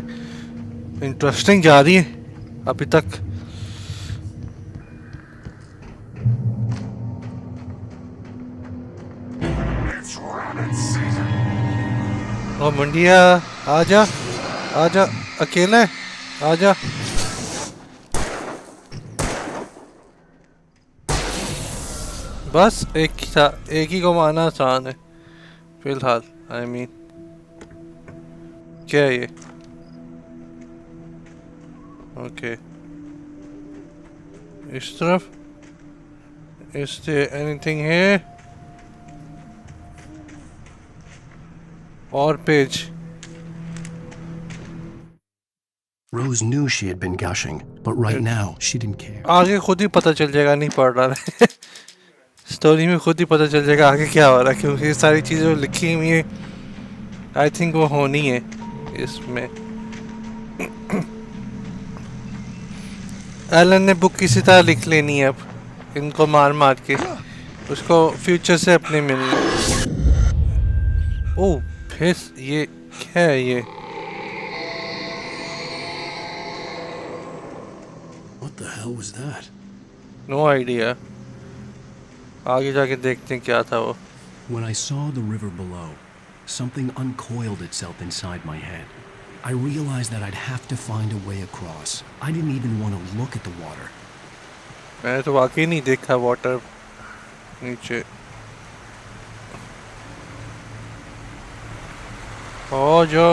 इंटरेस्टिंग जा रही है अभी तक। और मंडिया, आजा, आजा, अकेला है, आजा। बस एक ही था, एक ही को मारना आसान है फिलहाल। आई मीन, क्या है ये? ओके, इस तरफ। Is there anything here? और page. Rose knew she had been gushing, but right now she didn't care. आगे खुद ही पता चल जाएगा, नहीं पढ़ रहा है। स्टोरी में खुद ही पता चल जाएगा आगे क्या हो रहा है, क्योंकि ये सारी चीज़ें लिखी हुई है। आई थिंक वो होनी है इसमें। एलन ने बुक किसी तरह लिख लेनी है अब, इनको मार मार के उसको फ्यूचर से अपने मिलने। ओह, फिर ये क्या है ये? hell was that? No idea, आगे जाके देखते हैं क्या था वो। When I saw the river below, something uncoiled itself inside my head. I realized that I'd have to find a way across. I didn't even want to look at the water. मैंने तो वाकई नहीं देखा water नीचे। ओ जो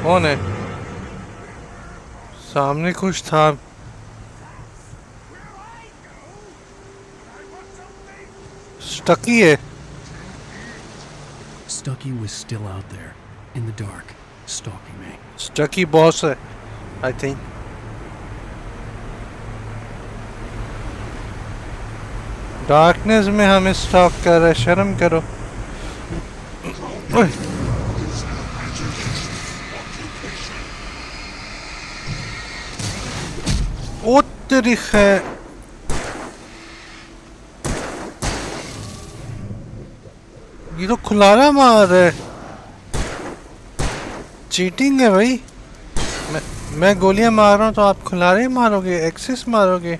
कौन है सामने? कुछ था। स्टकी है। Stucky was still out there, in the dark, stalking me. Stuckey boss है, आई थिंक। डार्कनेस में हमें स्टॉक कर रहा है, शर्म करो। ओए। ओ तेरी खैर, ये तो खुलारा मार रहा है। चीटिंग है भाई। मैं गोलियां मार रहा हूँ तो आप खुलारे मारोगे, एक्सेस मारोगे।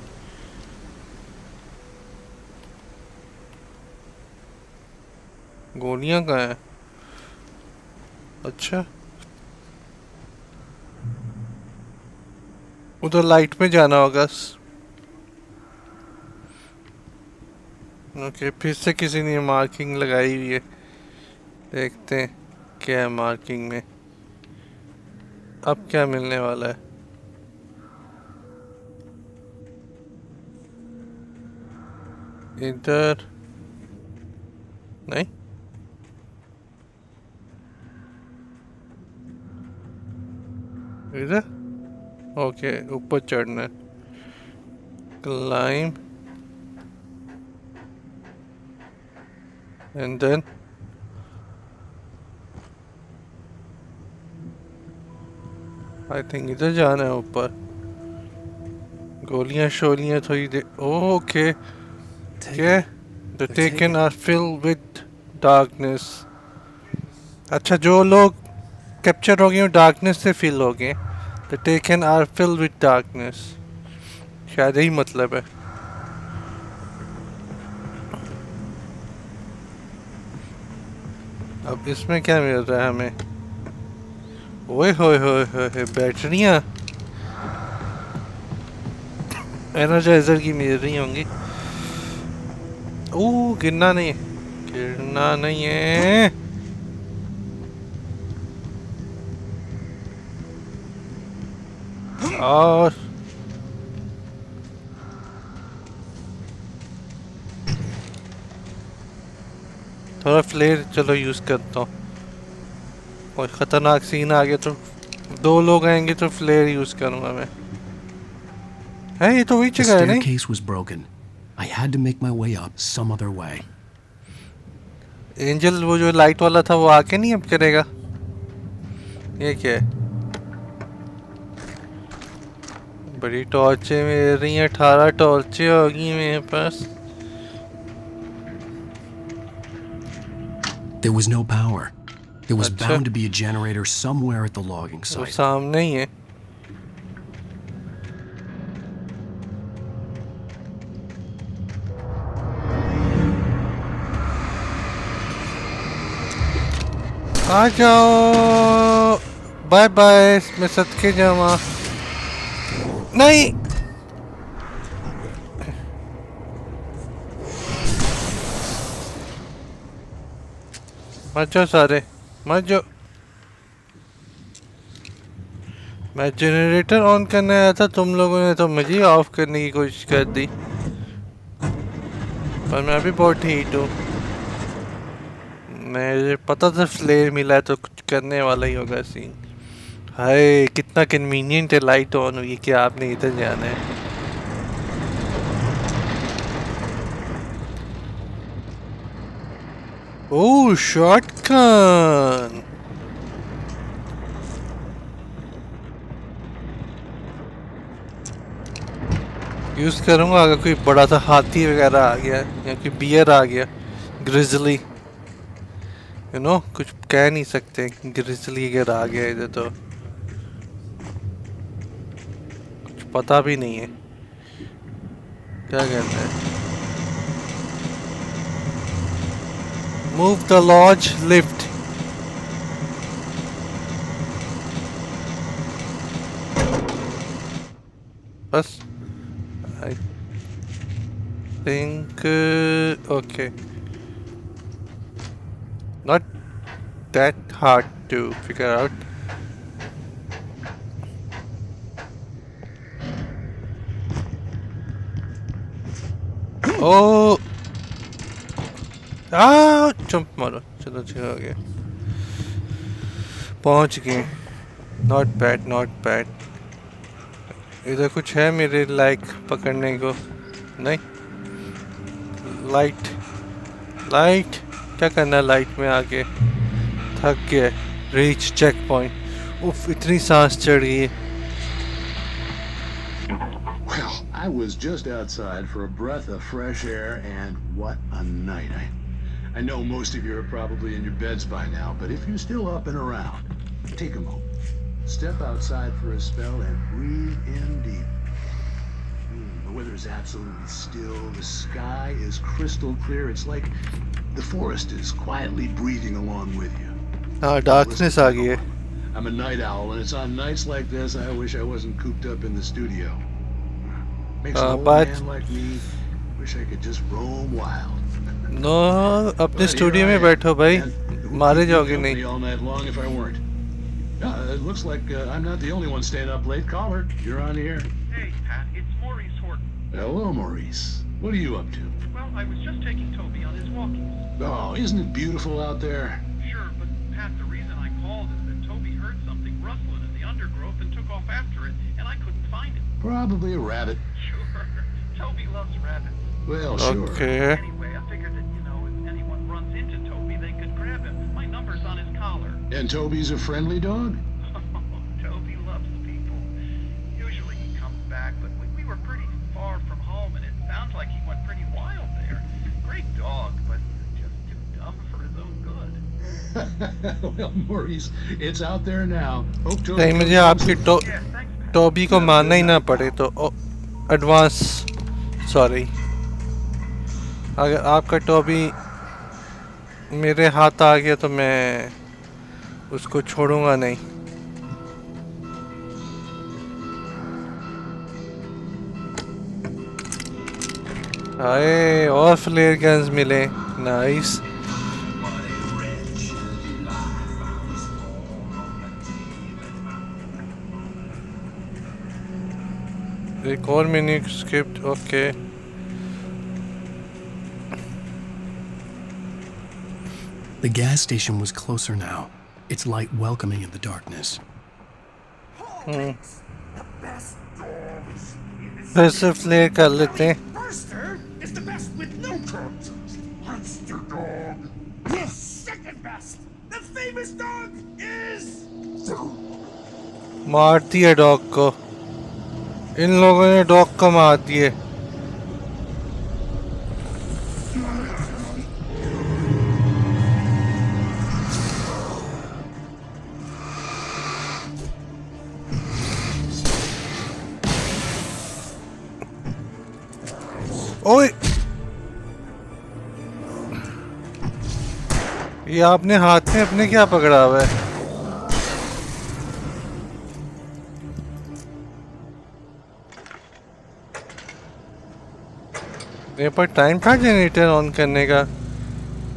गोलियां कहाँ है? अच्छा, उधर लाइट में जाना होगा। ओके, फिर से किसी ने मार्किंग लगाई हुई है। देखते हैं क्या है मार्किंग में। अब क्या मिलने वाला है? इधर नहीं, इधर। ओके, ऊपर चढ़ना है। Climb and then I think इधर जाना है ऊपर। गोलियां शोलियां थोड़ी दे। ओके, क्या? The taken are filled with darkness. अच्छा, जो लोग कैप्चर हो गए डार्कनेस से फिल हो गए। The taken are filled with darkness, शायद यही मतलब है। अब इसमें क्या मिल रहा है हमें? ओए होए होए होए, बैटरियां एनर्जाइजर की मिल रही होंगी। ओह, गिरना नहीं है, गिरना नहीं है। और थोड़ा फ्लेयर चलो यूज करता हूँ। कोई खतरनाक सीन आ गया तो, दो लोग आएंगे तो फ्लेयर यूज करूंगा मैं। है, ये तो वही The जगह है नहीं? staircase was broken. I had to make my way up some other way. Angel वो जो लाइट वाला था वो आके नहीं अब करेगा। ये क्या है? बड़ी टॉर्चें मिल रही हैं, 18 टॉर्चें होगी मेरे पास। There was no power. There was अच्छा, bound to be a generator somewhere at the logging वो site. सामने ही है। आ जाओ, बाय बाय, मैं सदके जावा। नहीं, मर जाओ सारे, मर जाओ। मैं जनरेटर ऑन करने आया था, तुम लोगों ने तो मुझे ऑफ करने की कोशिश कर दी। पर मैं अभी बहुत हीट हूँ। मुझे पता था फ्लेयर मिला है तो कुछ करने वाला ही होगा सीन। हाय, कितना कन्वीनियंट है लाइट ऑन हुई कि आपने इधर जाना है। ओह, शॉटगन यूज करूंगा अगर कोई बड़ा सा हाथी वगैरह आ गया या कोई बियर आ गया। ग्रिजली, यू नो, कुछ कह नहीं सकते। ग्रिजली अगर आ गया इधर तो पता भी नहीं है क्या कहते हैं। Move the lodge lift. बस I think okay, not that hard to figure out. ओ जंप मारो, चलो ठीक हो गया, पहुंच गए। Not bad not bad. इधर कुछ है मेरे लाइक पकड़ने को? नहीं। लाइट लाइट क्या करना है लाइट में आके? थक गया। Reach checkpoint. उफ, इतनी सांस चढ़ गई है। Well, I was just outside for a breath of fresh air, and what a night. I know most of you are probably in your beds by now, but if you're still up and around, take a moment. Step outside for a spell and breathe in deep. The weather is absolutely still. The sky is crystal clear. It's like the forest is quietly breathing along with you. Darkness आ गई है। I'm a night owl, and it's on nights like this I wish I wasn't cooped up in the studio. Makes an old man like me wish I could just roam wild. No, अपने studio में बैठो भाई, मारे जाओगे नहीं। All night long if I weren't. It looks like I'm not the only one staying up late. Caller, you're on the air. Hey, Pat, it's Maurice Horton. Hello, Maurice. What are you up to? Well, I was just taking Toby on his walkies. Oh, isn't it beautiful out there? Sure, but Pat, the reason I called is that Toby heard something rustling in the undergrowth and took off after it, and I couldn't find it. Probably a rabbit. Sure. Toby loves rabbits. Well, sure. Okay. Anyway, I figured that, if anyone runs into Toby, they could grab him. My number's on his collar. And Toby's a friendly dog? Toby loves people. Usually he comes back, but we were pretty far from home, and it sounds like he went pretty wild there. Great dog, but just too dumb for his own good. Well, Maurice, it's out there now. Hope Toby कहीं मुझे आपकी Toby को मारना ही ना पड़े तो advance sorry. अगर आपका टॉबी मेरे हाथ आ गया तो मैं उसको छोड़ूंगा नहीं। आए और फ्लेयर गन्स मिले, नाइस। एक और mini script, okay. The gas station was closer now, its light welcoming in the darkness. फिर से फ्लेयर कर लेते हैं। Burster is the best with no terms. Monster dog. The second best. The famous dog is. मार दिए dog को, इन लोगों ने डॉग को मार दिए। ओए, ये आपने हाथ में अपने क्या पकड़ा हुआ है? मेरे पर टाइम था जनरेटर ऑन करने का?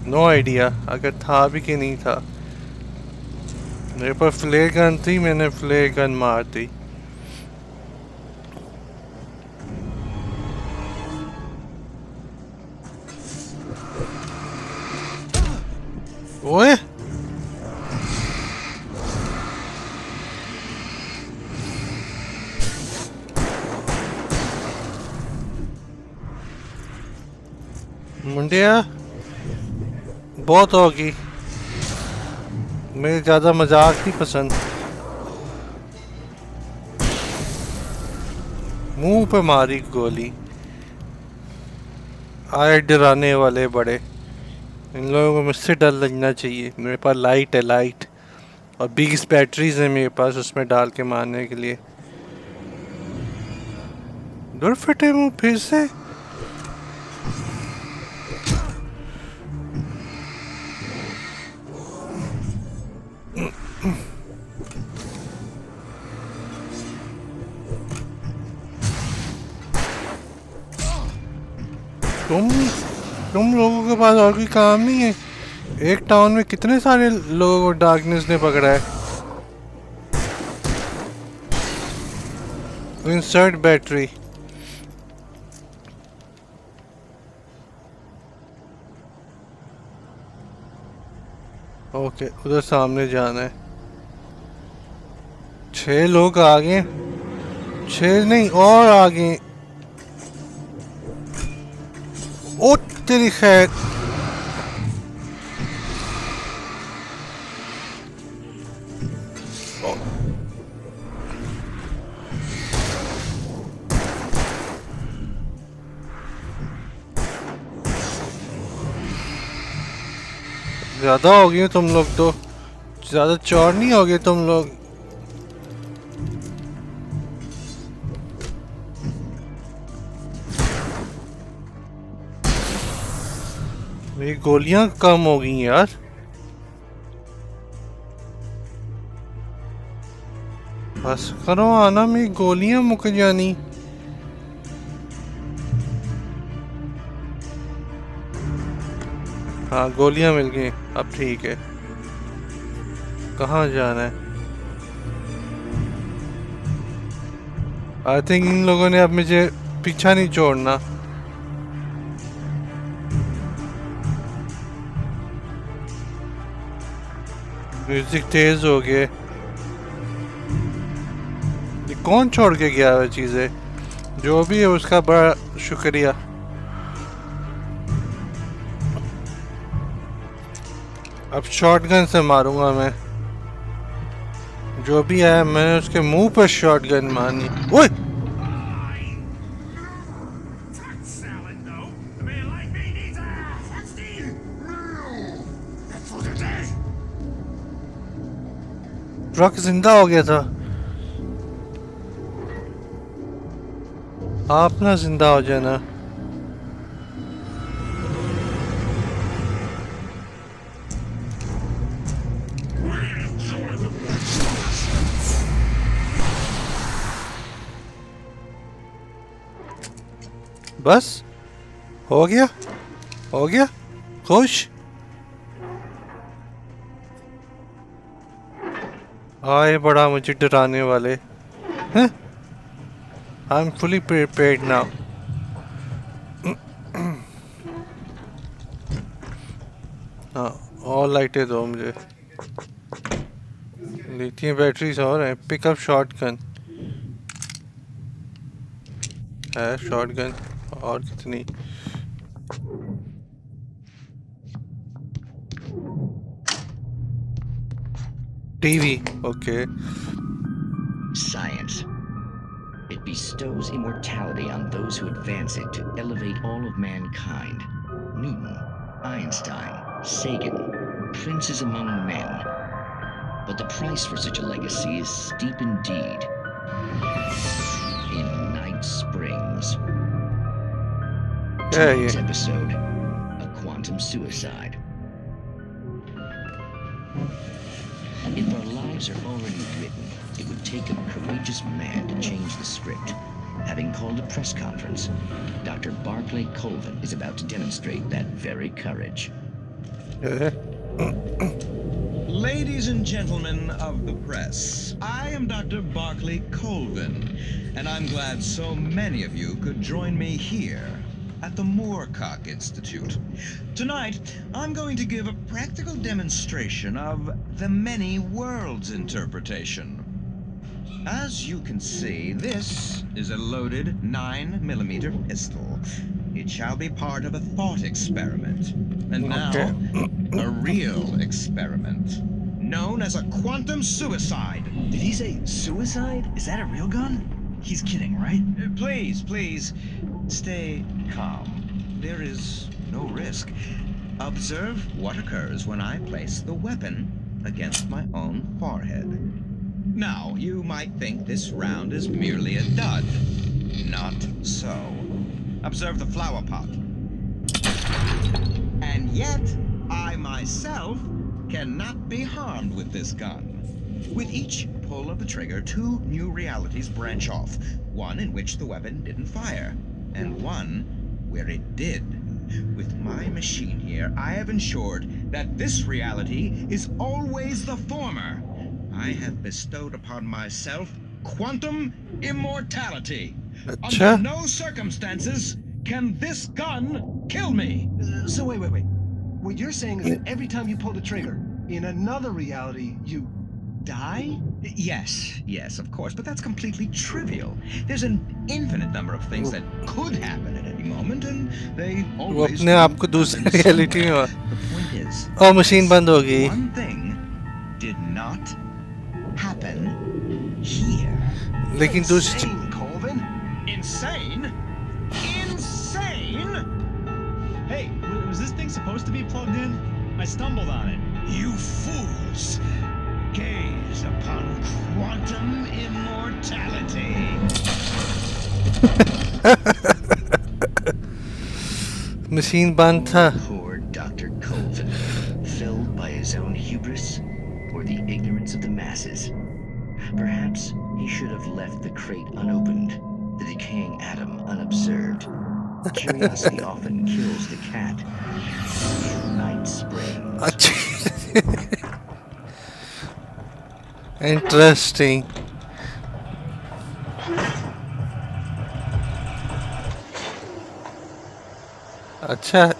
नो आइडिया अगर था भी कि नहीं था। मेरे पर फ्लेयर गन थी, मैंने फ्लेयर गन मार दी। ओए, मुंडिया बहुत होगी, मुझे ज़्यादा मजाक नहीं पसंद। मुंह पे मारी गोली। आए डराने वाले बड़े, इन लोगों को मुझसे डर लगना चाहिए। मेरे पास लाइट है, लाइट, और 20 बैटरीज हैं मेरे पास उसमें डाल के मारने के लिए। डर फटे मुंह फिर से तुम लोगों के पास और कोई काम नहीं है एक टाउन में कितने सारे लोगों को डार्कनेस ने पकड़ा है इंसर्ट बैटरी ओके उधर सामने जाना है 6 लोग आगे 6 नहीं और आगे ओ तेरी खैर ज्यादा हो गए तुम लोग तो ज्यादा चौड़ नहीं हो गए तुम लोग मेरी गोलियां कम हो गई यार बस करो आना मेरी गोलियां मुक जानी हाँ गोलियां मिल गई अब ठीक है कहाँ जाना है आई थिंक इन लोगों ने अब मुझे पीछा नहीं छोड़ना म्यूजिक तेज हो गए ये कौन छोड़ के गया है चीजें जो भी है उसका बड़ा शुक्रिया अब शॉटगन से मारूंगा मैं जो भी है मैंने उसके मुंह पर शॉटगन मारनी ओए ट्रक जिंदा हो गया था आप ना जिंदा हो जाना बस हो गया खुश आए बड़ा मुझे डराने वाले हैं I am fully prepared now हाँ और लाइटें दो मुझे लिथियम बैटरीज और हैं पिकअप शॉटगन है शॉटगन और कितनी TV okay Science. It bestows immortality on those who advance it to elevate all of mankind. Newton, Einstein, Sagan, princes among men. But the price for such a legacy is steep indeed. In Night Springs. Tonight's episode, a quantum suicide. If our lives are already written, it would take a courageous man to change the script. Having called a press conference, Dr. Barclay Colvin is about to demonstrate that very courage. Ladies and gentlemen of the press, I am Dr. Barclay Colvin, and I'm glad so many of you could join me here at the Moorcock Institute. Tonight, I'm going to give a practical demonstration of the many worlds interpretation. As you can see, this is a loaded 9mm pistol. It shall be part of a thought experiment. And now, a real experiment, known as a quantum suicide. Did he say suicide? Is that a real gun? He's kidding, right? Please, stay calm. There is no risk. Observe what occurs when I place the weapon against my own forehead. Now, you might think this round is merely a dud. Not Observe the flower pot. And yet, I myself cannot be harmed with this gun. With each pull of the trigger, 2 new realities branch off. One in which the weapon didn't fire, and one where it did. With my machine here, I have ensured that this reality is always the former. I have bestowed upon myself quantum immortality. Under अच्छा no circumstances can this gun kill me. So wait. What you're saying is that every time you pull the trigger, in another reality, you die? Yes, of course, but that's completely trivial. There's an infinite number of things that could happen at any moment, and they वो always अपने do आप को happen दूसरी reality में somewhere. The point is, और machine बंद हो गई one thing did not happen here. लेकिन दूसरी Insane, Colvin. Insane? Insane? Hey, was this thing supposed to be plugged in? I stumbled on it. You fools! Gaze upon quantum immortality. Machine बंद था Poor Dr. Colvin, felled by his own hubris or the ignorance of the masses. Perhaps he should have left the crate unopened, the decaying atom unobserved. Curiosity often kills the cat. Night springs. Interesting. अच्छा,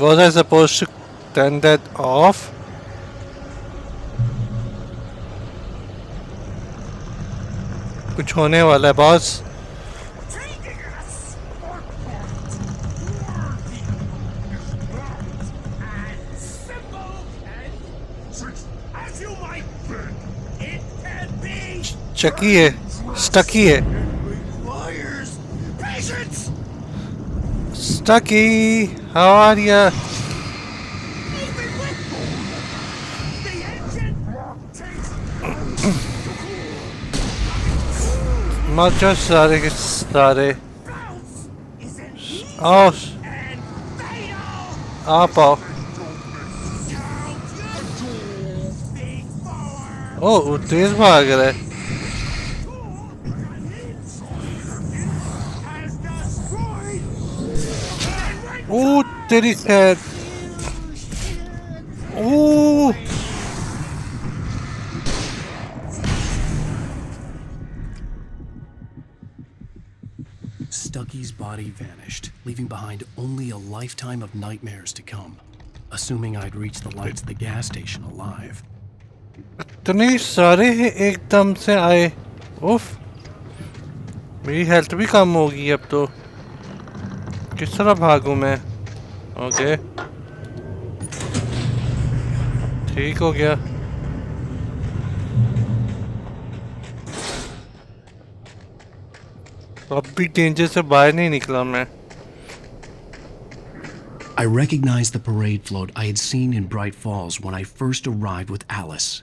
was I supposed to turn that off? कुछ होने वाला है boss. चकी है, स्टकी है. Stucky, how are ya? Not just सारे. Oh, आप आओ. Oh, तेज भाग रहा है. Oh, तेरी खैर. Oh. Stucky's body vanished, leaving behind only a lifetime of nightmares to come. Assuming I'd reached the lights of the gas station alive. इतने सारे एकदम से आए. उफ. मेरी हेल्थ भी कम होगी अब तो. किस तरह भागूं मैं? ओके. ठीक हो गया. अब भी डेंजर से बाहर नहीं निकला मैं. I recognized the parade float I had seen in Bright Falls when I first arrived with Alice.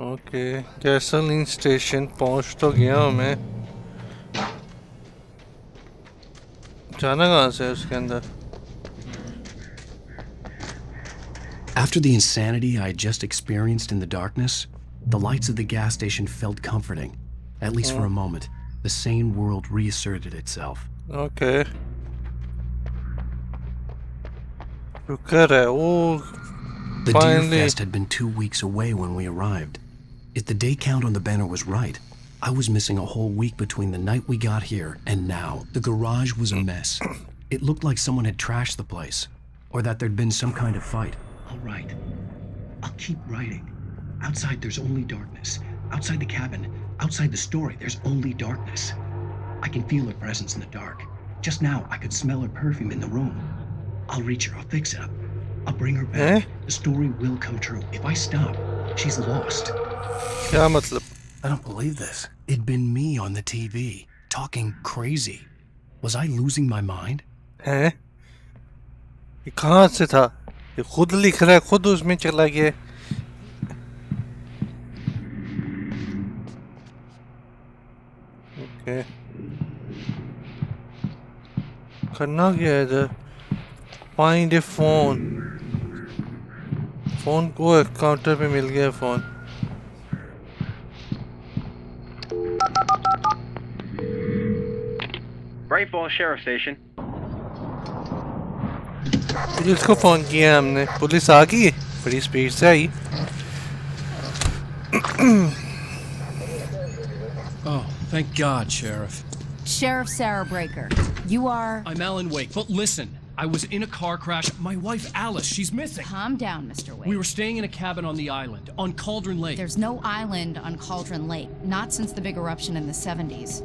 Okay. Gasoline station पहुंच तो गया हूं मैं. जाना कहाँ से उसके अंदर? After the insanity I had just experienced in the darkness, the lights of the gas station felt comforting. At least for a moment, the sane world reasserted itself. Okay. The Deer Fest had been 2 weeks away when we arrived. If the day count on the banner was right, I was missing a whole week between the night we got here and now. The garage was a mess. It looked like someone had trashed the place, or that there'd been some kind of fight. I'll write. I'll keep writing. Outside, there's only darkness. Outside the cabin, outside the story, there's only darkness. I can feel her presence in the dark. Just now, I could smell her perfume in the room. I'll reach her. I'll fix it up. I'll bring her back. The story will come true. If I stop, she's lost. क्या मतलब? I don't believe this. It'd been me on the TV, talking crazy. Was I losing my mind? हैं? ये कहाँ से था? ये खुद लिख रहा है, खुद उसमें चला गया. Okay. करना क्या है इधर? फाइंड ए फोन। फोन को काउंटर पे मिल गया phone. Bright Falls Sheriff Station. Police को फोन किया हमने, पुलिस आ गई, बड़ी स्पीड से आई। Oh, thank God, Sheriff. Sheriff Sarah Breaker, you are... I'm Alan Wake, but listen. I was in a car crash. My wife, Alice, she's missing. Calm down, Mr. Wake. We were staying in a cabin on the island, on Cauldron Lake. There's no island on Cauldron Lake, not since the big eruption in the 70s.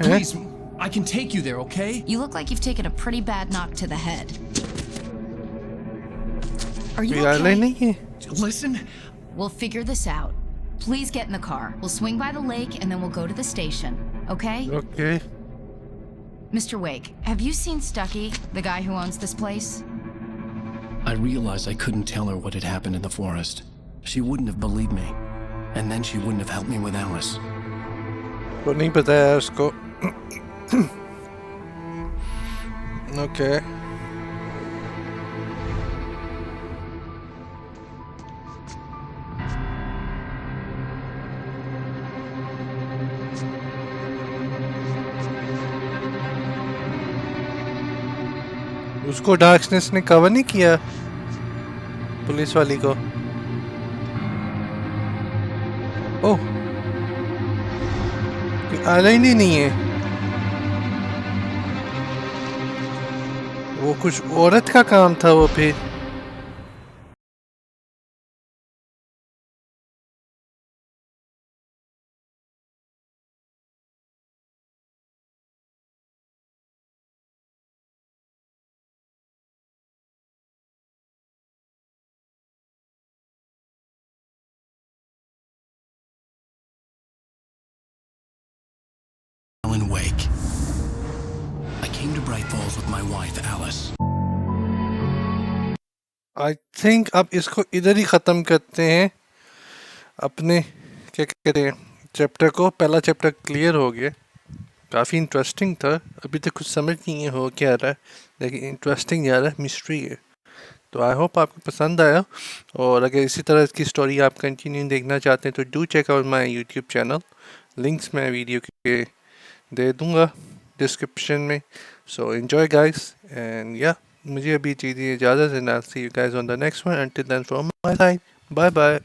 Please, I can take you there, okay? You look like you've taken a pretty bad knock to the head. Are you okay? Listen. We'll figure this out. Please get in the car. We'll swing by the lake and then we'll go to the station, okay? Okay. Mr. Wake, have you seen Stucky, the guy who owns this place? I realized I couldn't tell her what had happened in the forest. She wouldn't have believed me. And then she wouldn't have helped me with Alice. वो नहीं पता है उसको। Okay. उसको darkness ने cover नहीं किया police वाली को। ओह, आईलाइन ही नहीं है। वो कुछ औरत का काम था वो फिर। Alan Wake. I came to Bright Falls with my wife, Alice. I think अब इसको इधर ही ख़त्म करते हैं। अपने क्या कहते हैं चैप्टर को। पहला चैप्टर क्लियर हो गया, काफ़ी इंटरेस्टिंग था। अभी तक कुछ समझ नहीं है हो क्या रहा है, लेकिन इंटरेस्टिंग जा रहा है, मिस्ट्री है। तो आई होप आपको पसंद आया, और अगर इसी तरह की स्टोरी आप कंटिन्यू देखना चाहते हैं तो do check out my YouTube channel. Links मैं वीडियो के दे दूँगा डिस्क्रिप्शन में। सो एंजॉय गाइस, एंड या मुझे अभी चीज़ें इजाज़त है। I see you guys on the next one. Until then from my side, bye bye.